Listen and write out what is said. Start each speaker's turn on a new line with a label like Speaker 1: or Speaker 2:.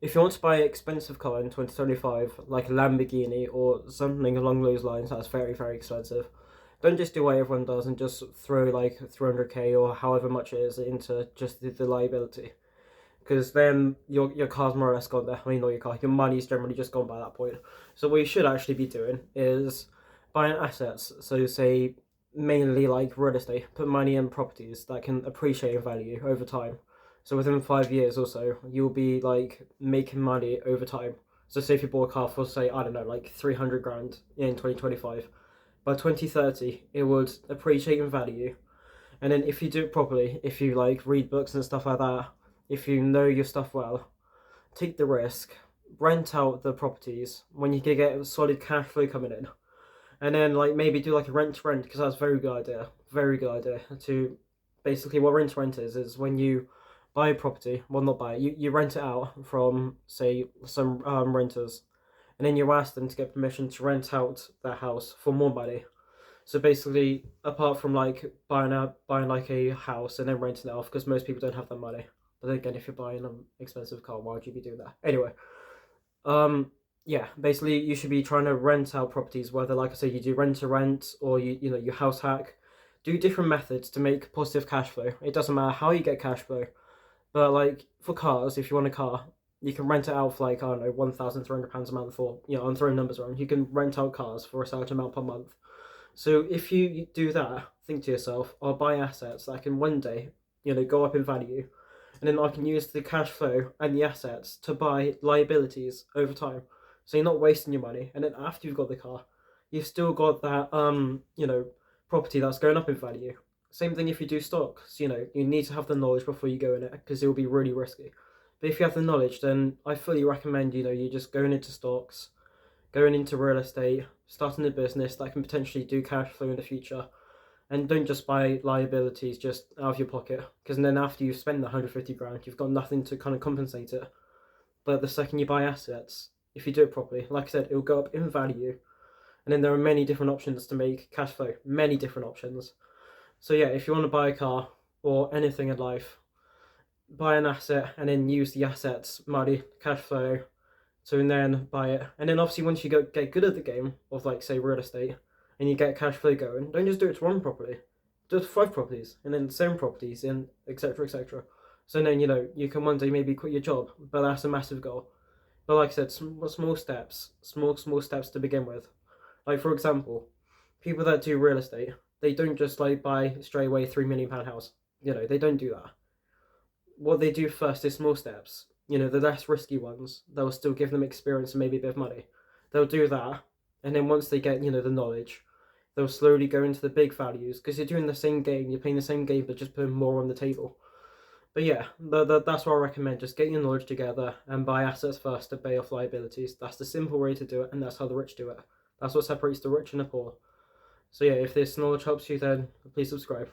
Speaker 1: If you want to buy an expensive car in 2025, like a Lamborghini or something along those lines, that's very, very expensive. Don't just do what everyone does and just throw like 300k or however much it is into just the liability. Because then your car's more or less gone there. I mean, not your car, your money's generally just gone by that point. So what you should actually be doing is buying assets. So say mainly like real estate, put money in properties that can appreciate in value over time. So within 5 years or so, you'll be like making money over time. So say if you bought a car for say I don't know like 300 grand in 2025, by 2030 it would appreciate in value. And then if you do it properly, if you like read books and stuff like that, if you know your stuff well, take the risk, rent out the properties when you can get solid cash flow coming in, and then like maybe do like a rent to rent because that's a very good idea. To basically what rent to rent is when you buy a property, well not buy it, you rent it out from say some renters, and then you ask them to get permission to rent out their house for more money. So basically, apart from like buying like a house and then renting it off, because most people don't have that money. But then again, if you're buying an expensive car, why would you be doing that? Anyway, um, yeah, basically you should be trying to rent out properties, whether like I say you do rent to rent or you house hack. Do different methods to make positive cash flow. It doesn't matter how you get cash flow, but like for cars, if you want a car, you can rent it out for like I don't know £1,300 a month, or I'm throwing numbers around. You can rent out cars for a certain amount per month. So if you do that, think to yourself, I'll buy assets that can one day, go up in value, and then I can use the cash flow and the assets to buy liabilities over time. So you're not wasting your money, and then after you've got the car, you've still got that property that's going up in value. Same thing if you do stocks. You need to have the knowledge before you go in it because it will be really risky. But if you have the knowledge, then I fully recommend you just going into stocks, going into real estate, starting a business that can potentially do cash flow in the future. And don't just buy liabilities just out of your pocket, because then after you've spent the 150 grand, you've got nothing to kind of compensate it. But the second you buy assets, if you do it properly, like I said, it will go up in value. And then there are many different options to make cash flow, many different options. So yeah, if you want to buy a car or anything in life, buy an asset and then use the assets, money, cash flow, so then buy it. And then obviously once you get good at the game of like say real estate and you get cash flow going, don't just do it to one property. Just 5 properties and then 7 properties and etc. etc. So then you can one day maybe quit your job, but that's a massive goal. But like I said, small steps, small steps to begin with. Like for example, people that do real estate, they don't just like buy straight away £3 million house. They don't do that. What they do first is small steps. The less risky ones, they'll still give them experience and maybe a bit of money. They'll do that, and then once they get, the knowledge, they'll slowly go into the big values because you're doing the same game, you're playing the same game, but just putting more on the table. But yeah, that's what I recommend. Just get your knowledge together and buy assets first to pay off liabilities. That's the simple way to do it, and that's how the rich do it. That's what separates the rich and the poor. So yeah, if this knowledge helps you, then please subscribe.